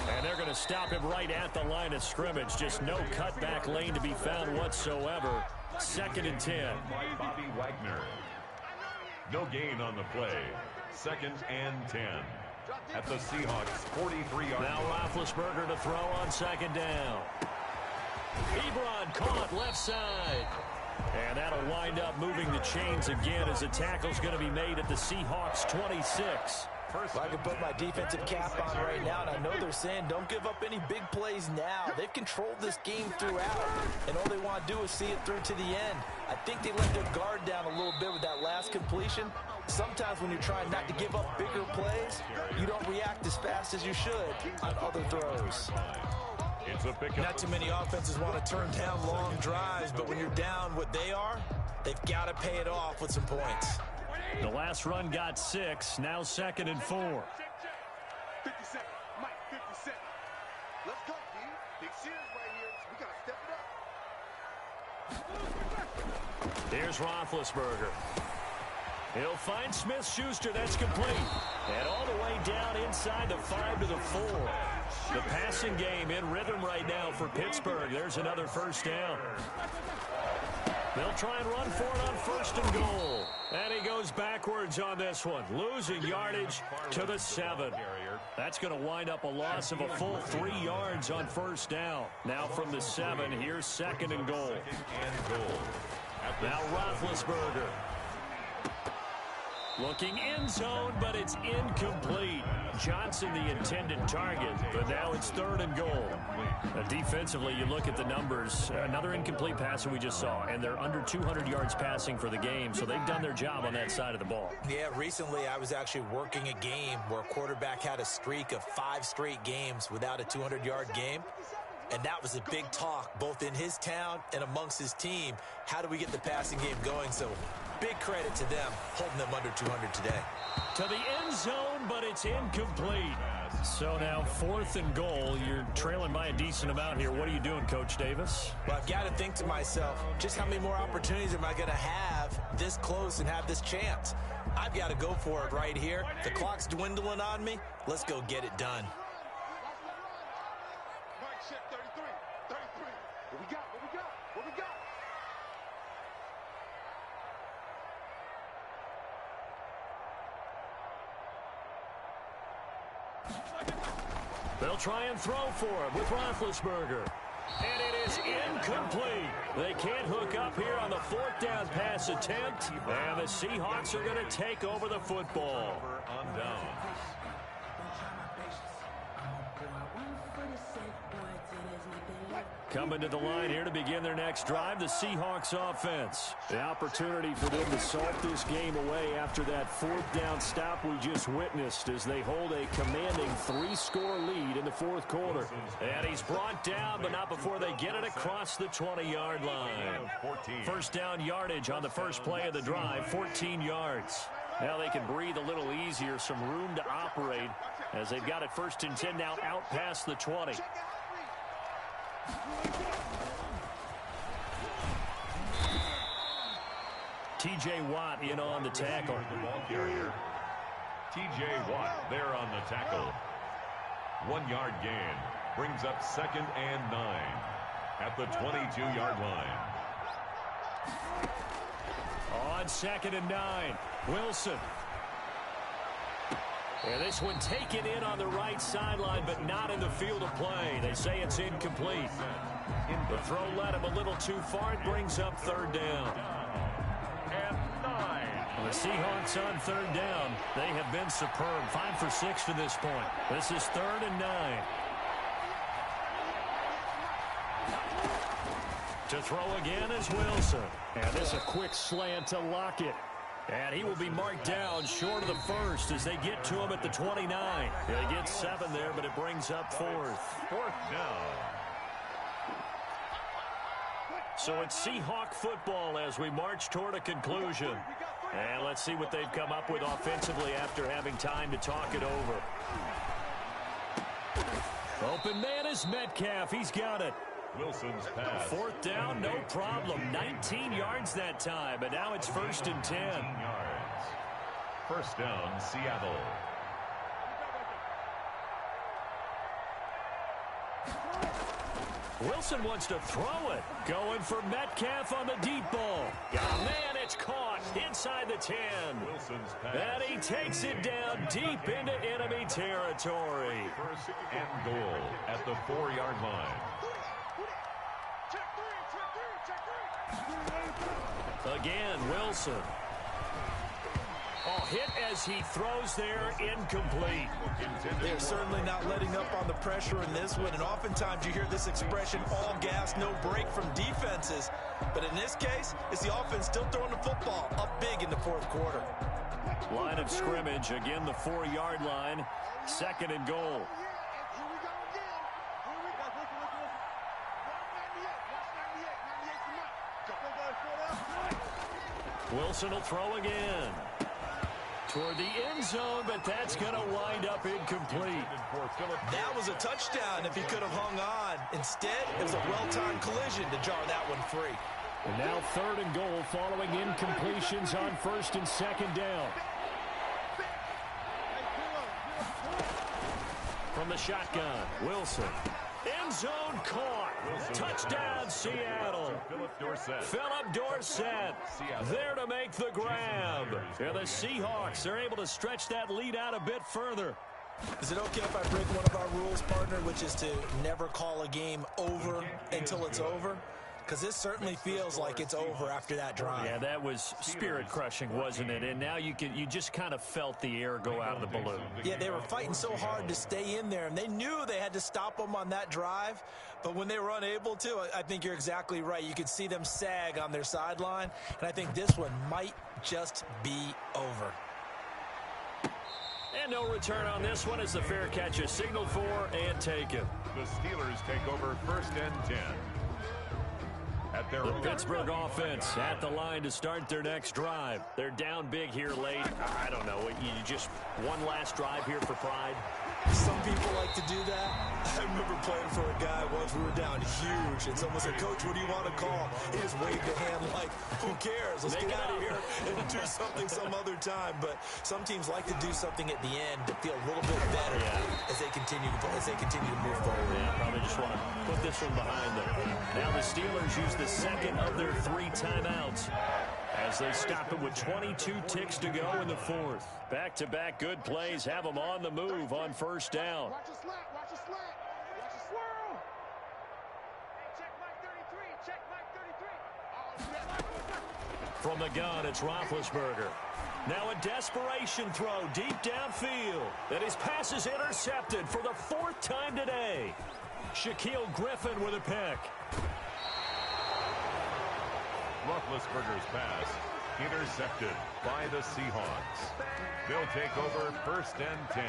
And they're going to stop him right at the line of scrimmage. Just no cutback lane to be found whatsoever. 2nd and 10. Bobby Wagner. No gain on the play. 2nd and 10 at the Seahawks 43-yard line. Now Roethlisberger to throw on 2nd down. Ebron caught left side. And that'll wind up moving the chains again as the tackle's going to be made at the Seahawks 26. If I could put my defensive cap on right now, and I know they're saying don't give up any big plays now. They've controlled this game throughout, and all they want to do is see it through to the end. I think they let their guard down a little bit with that last completion. Sometimes when you're trying not to give up bigger plays, you don't react as fast as you should on other throws. It's a pickup. Not too many offenses want to turn down long drives, but when you're down what they are, they've got to pay it off with some points. The last run got 6. Now 2nd and 4. 50 seconds. Mike, 50 seconds. Let's go, D. Big series right here. We got to step it up. Here's Roethlisberger. He'll find Smith-Schuster. That's complete. And all the way down inside the 5 to the 4. The passing game in rhythm right now for Pittsburgh. There's another first down. They'll try and run for it on 1st and goal. And he goes backwards on this one, losing yardage to the 7. That's going to wind up a loss of a full 3 yards on 1st down. Now from the 7, here's 2nd and goal. Now Roethlisberger. Looking end zone, but it's incomplete. Johnson the intended target, but now it's 3rd and goal. Defensively, you look at the numbers. Another incomplete pass that we just saw, and they're under 200 yards passing for the game, so they've done their job on that side of the ball. Yeah, recently I was actually working a game where a quarterback had a streak of 5 straight games without a 200-yard game. And that was a big talk, both in his town and amongst his team. How do we get the passing game going? So big credit to them, holding them under 200 today. To the end zone, but it's incomplete. So now 4th and goal. You're trailing by a decent amount here. What are you doing, Coach Davis? Well, I've got to think to myself, just how many more opportunities am I going to have this close and have this chance? I've got to go for it right here. The clock's dwindling on me. Let's go get it done. They'll try and throw for him with Roethlisberger. And it is incomplete. They can't hook up here on the 4th down pass attempt. And the Seahawks are going to take over the football. On down. Coming to the line here to begin their next drive, the Seahawks offense. The opportunity for them to salt this game away after that 4th down stop we just witnessed as they hold a commanding 3-score lead in the 4th quarter. And he's brought down, but not before they get it across the 20-yard line. 1st down yardage on the first play of the drive, 14 yards. Now they can breathe a little easier, some room to operate as they've got it 1st and 10 now out past the 20. T.J. Watt in on the tackle. The ball carrier. T.J. Watt there on the tackle. 1-yard gain. Brings up 2nd and 9 at the 22-yard line. On 2nd and 9, Wilson. And this one taken in on the right sideline, but not in the field of play. They say it's incomplete. The throw led him a little too far. It brings up 3rd down. And 9. The Seahawks on 3rd down. They have been superb. 5 for 6 to this point. This is 3rd and 9. To throw again is Wilson. And this a quick slant to Lockett. And he will be marked down short of the 1st as they get to him at the 29. They get 7 there, but it brings up 4th. 4th down. So it's Seahawk football as we march toward a conclusion. And let's see what they've come up with offensively after having time to talk it over. Open man is Metcalf. He's got it. Wilson's pass. 4th down, no problem. 19 yards that time, and now it's 1st and 10. 19 yards. 1st down, Seattle. Wilson wants to throw it. Going for Metcalf on the deep ball. Oh, man, it's caught inside the 10. Wilson's pass. And he takes it down deep into enemy territory. 1st and goal at the 4-yard line. Again, Wilson. Oh, hit as he throws there, incomplete. They're certainly not letting up on the pressure in this one, and oftentimes you hear this expression, all gas, no break from defenses. But in this case, it's the offense still throwing the football up big in the 4th quarter. Line of scrimmage, again the 4-yard line, 2nd and goal. Wilson will throw again. Toward the end zone, but that's going to wind up incomplete. That was a touchdown if he could have hung on. Instead, it was a well-timed collision to jar that one free. And now 3rd and goal following incompletions on 1st and 2nd down. From the shotgun, Wilson. End zone caught. Touchdown, Seattle. Philip Dorsett there to make the grab. And the Seahawks are able to stretch that lead out a bit further. Is it okay if I break one of our rules, partner, which is to never call a game over until it's over? because this certainly feels like it's over after that drive. Yeah, that was spirit-crushing, wasn't it? And now you just kind of felt the air go out of the balloon. Yeah, they were fighting so hard to stay in there, and they knew they had to stop them on that drive. But when they were unable to, I think you're exactly right. You could see them sag on their sideline, and I think this one might just be over. And no return on this one as the fair catch is signaled for and taken. The Steelers take over 1st and 10. At their The Pittsburgh offense at the line to start their next drive. They're down big here late. I don't know. You just one last drive here for pride. Some people like to do that. I remember playing for a guy once. We were down huge, and someone said, "Coach, what do you want to call?" He just waved a hand like, "Who cares? Let's get out of here and do something some other time." But some teams like to do something at the end to feel a little bit better as they continue to move forward. Yeah, probably just want to put this one behind them. Now the Steelers use the second of their 3 timeouts as they stop it with 22 ticks to go in the 4th. Back-to-back good plays have them on the move on 1st down. Watch your slant. Watch your slant. Watch your swirl. Hey, check Mike 33. Check Mike 33. Oh, From the gun, it's Roethlisberger. Now a desperation throw deep downfield. And his pass is intercepted for the 4th time today. Shaquille Griffin with a pick. Roethlisberger's pass intercepted by the Seahawks. They'll take over 1st and 10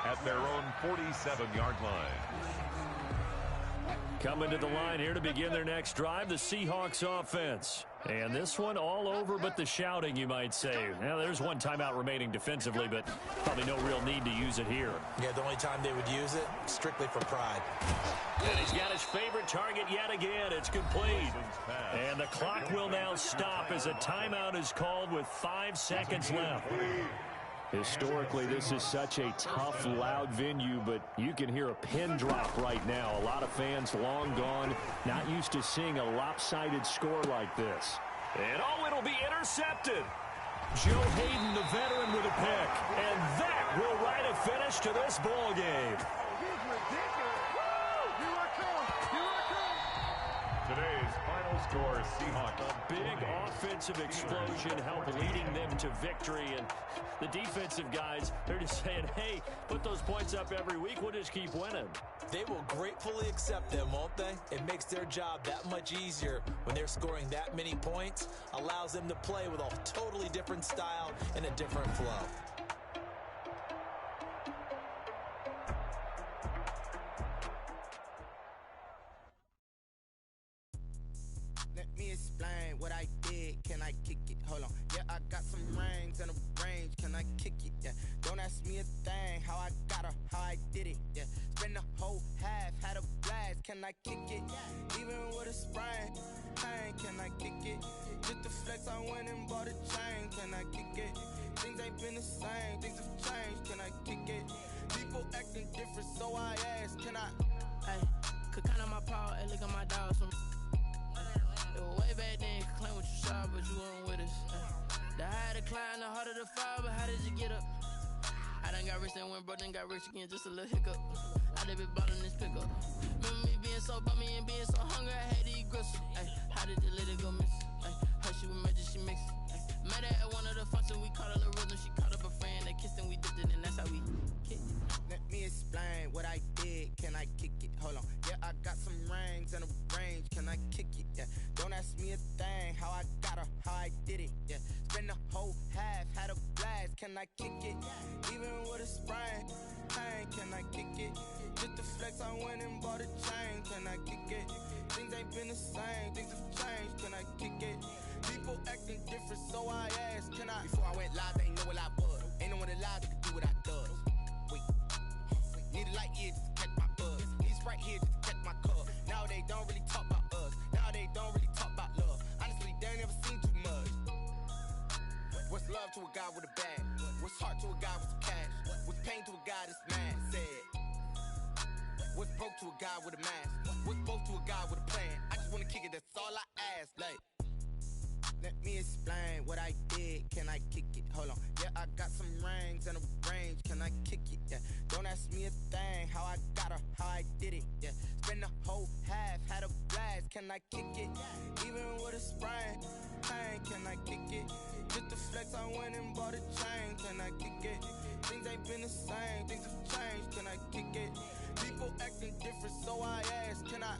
at their own 47-yard line. Coming to the line here to begin their next drive, the Seahawks offense. And this one all over but the shouting, you might say. Now, there's one timeout remaining defensively, but probably no real need to use it here. Yeah, the only time they would use it, strictly for pride. And he's got his favorite target yet again. It's complete. And the clock will now stop as a timeout is called with 5 seconds left. Historically, this is such a tough, loud venue, but you can hear a pin drop right now. A lot of fans long gone, not used to seeing a lopsided score like this. And it'll be intercepted. Joe Hayden, the veteran, with a pick. And that will write a finish to this ball game. he's ridiculous. Woo! Here I come. Here I come. Today's final score, Seahawks. A big offensive explosion helped leading them to victory. And the defensive guys, they're just saying, hey, put those points up every week. We'll just keep winning. They will gratefully accept them, won't they? It makes their job that much easier when they're scoring that many points. Allows them to play with a totally different style and a different flow. Let me explain what I did. Can I kick it? Hold on. Yeah, I got some rings and a range. Can I kick it? Yeah. Don't ask me a thing. How I got her, how I did it. Yeah. Spend the whole half, had a blast. Can I kick it? Even with a sprain. Pain, can I kick it? Just the flex, I went and bought a chain. Can I kick it? Things ain't been the same. Things have changed. Can I kick it? People acting different, so I ask. Can I? Hey, could count on my power and look at my dog. It was way back then, could claim what you saw, but you weren't with us. The higher the climb, the harder the fall, but how did you get up? I done got rich and went broke, then got rich again, just a little hiccup. I done been ballin' this pickup. Remember me being so bummy and being so hungry, I had to eat gristle. Ay, how did the lady go miss? Ay, her she was magic, she mixed. Met her at one of the functions, we caught a little rhythm, she caught up a friend, they kissed and we dipped it, and that's how we kicked it. Let me explain what I did. Can I kick it? Hold on. Yeah, I got some rings and a range. Can I kick it? Yeah. Don't ask me a thing. How I got her, how I did it. Yeah. Spend the whole half, had a blast. Can I kick it? Even with a sprain. Pain, can I kick it? Just the flex, I went and bought a chain. Can I kick it? Things ain't been the same. Things have changed. Can I kick it? People acting different, so I asked. Can I? Before I went live, they ain't know what I was. Ain't no one alive that could do what I does. Wait. Need a light here just to catch my buzz. Need Sprite here just to catch my cup. Now they don't really talk about us. Now they don't really talk about love. Honestly, they ain't never seen too much. What's love to a guy with a bag? What's heart to a guy with some cash? What's pain to a guy that's mad? Said. What's broke to a guy with a mask? What's broke to a guy with a plan? I just wanna kick it, that's all I ask. Like, let me explain what I did. Can I kick it? Hold on. Yeah, I got some rings and a range. Can I kick it? Yeah. Don't ask me a thing. How I got her, how I did it. Yeah. spent the whole half, had a blast. Can I kick it? Even with a sprain, pain, can I kick it? Just the flex, I went and bought a chain. Can I kick it? Things ain't been the same, things have changed. Can I kick it? People acting different, so I ask, can I?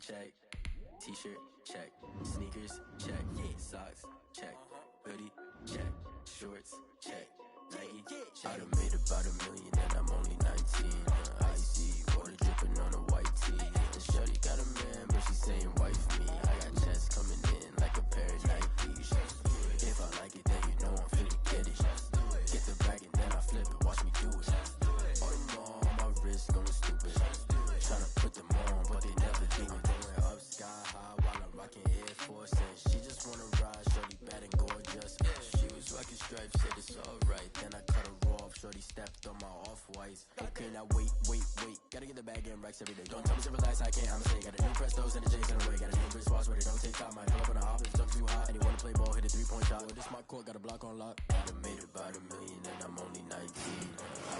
check. T-shirt, check. Sneakers, check. Socks, check. Hoodie, check. Shorts, check. Nike, check. I done made about $1 million and I'm only 19. Icy, water dripping on a white tee. And shorty got a man, but she saying wife me. I got checks coming in like a pair of Nikes. If I like it, then you know I'm finna get it. Get the bag and then I flip it, watch me do it. All them on my wrist going stupid. Tryna put them on, but they never do it. Going up sky high while I'm rocking Air Force. And she just wanna ride, shorty bad and gorgeous. She was rocking stripes, said it's alright. Then I cut her off, shorty stepped on my off-whites. Okay, now wait. Gotta get the bag and racks every day. Don't tell me to relax, I can't, I'ma say. Got a new Prestos and a J's in the way. Got a new wristwatch where they don't take time. I pull up on the hop, if it's too hot. And you wanna play ball, hit a 3-point shot. Well, this my court, got a block on lock. I done made about $1 million and I'm only 19.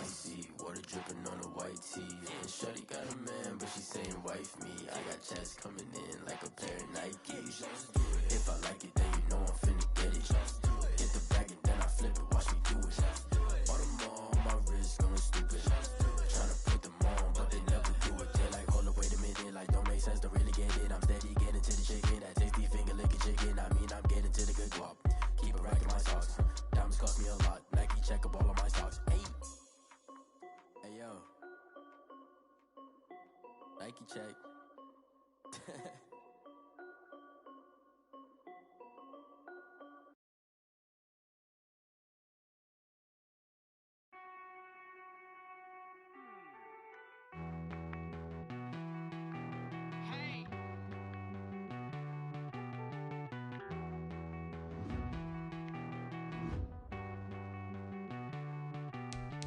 Icy, water dripping on a white tee. And shorty got a man, but she saying wife me. I got checks coming in like a pair of Nikes. If I like it, then you know I'm finna get it. Get the bag and then I flip it, watch me do it. All them on my wrist going stupid. Tryna put them on, but they never do it. They like, hold up, wait a minute, like don't make sense, don't really get it. I'm steady getting to the chicken, that tasty finger licking chicken. I mean, I'm getting to the good guap. Keep a rack in my socks. Diamonds cost me a lot. Nike check up all of my stocks. Hey yo, Nike check.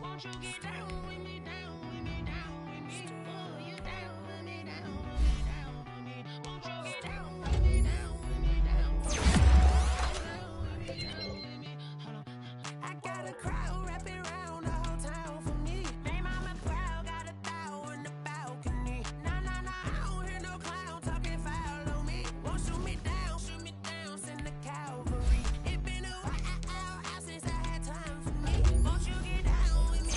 Won't you get down with me, down with me, down with me? Oh, you down with me, down with me, down with me. Won't you get down with me, down with me, down with me? Down with me, down with me. Hold on. I got a crowd wrapping around the whole town for me. They mama proud, got a thou in the balcony. Nah, I don't hear no clown talking foul on me. Won't shoot me down, send the cavalry. It been a while since I had time for me. Won't you get down with me?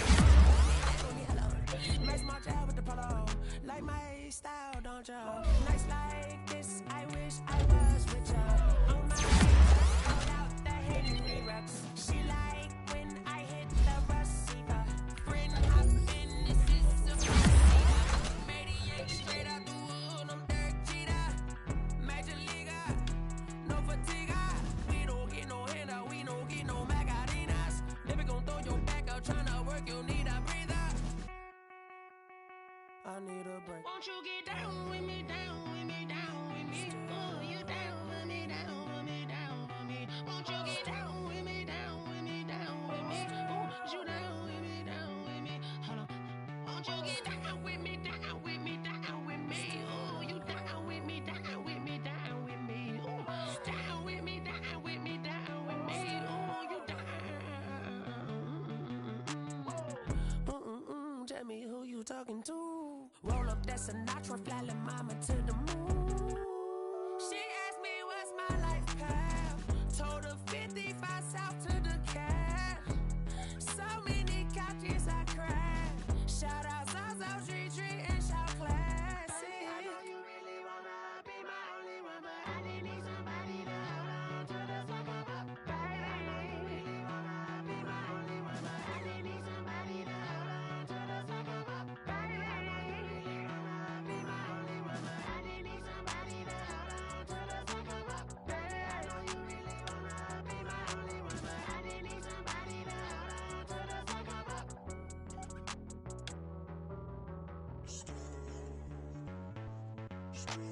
Nice march out with the polo. Like my style, don't y'all? Nights like this, I wish I was with y'all. On my feet, hold out the Henry rocks. She like when I hit the receiver. Friend hopping, this is a receiver. Maniac straight out the wood, I'm Derek Jeter. Major leaguer, no fatigue. We don't get no handout, we don't get no Macarinas. Never gon' throw your back out, tryna work, you need a breather. I need a break. Won't you get down with me, down with me, down with me? Oh, you down with me, down with me, down with me. Won't you get down with me, down with me, down with me? Oh, you down with me, down with me? Hold on. Won't you get down with me, down with me, down with me? Oh, you down with me, down with me, down with me? Oh, down with me, down with me, down with me? Oh, you down. Tell me who you talking to. Roll up that Sinatra, fly la mama to the moon. She asked me what's my life path. Told her 55 south to the cat. So many couches I cried. Shout out Zazo, Tree, and shout classy. I know you really wanna be my only one, but I didn't need somebody to hold on to the sucker up. Baby, I know you really wanna be my only one, but I didn't need somebody to hold on to the sucker up. Baby, I know you really wanna be my only one, but I didn't need somebody to hold on to the sucker up. Baby, I know you really wanna be my only one, but I didn't need somebody to hold on to the sucker up. Street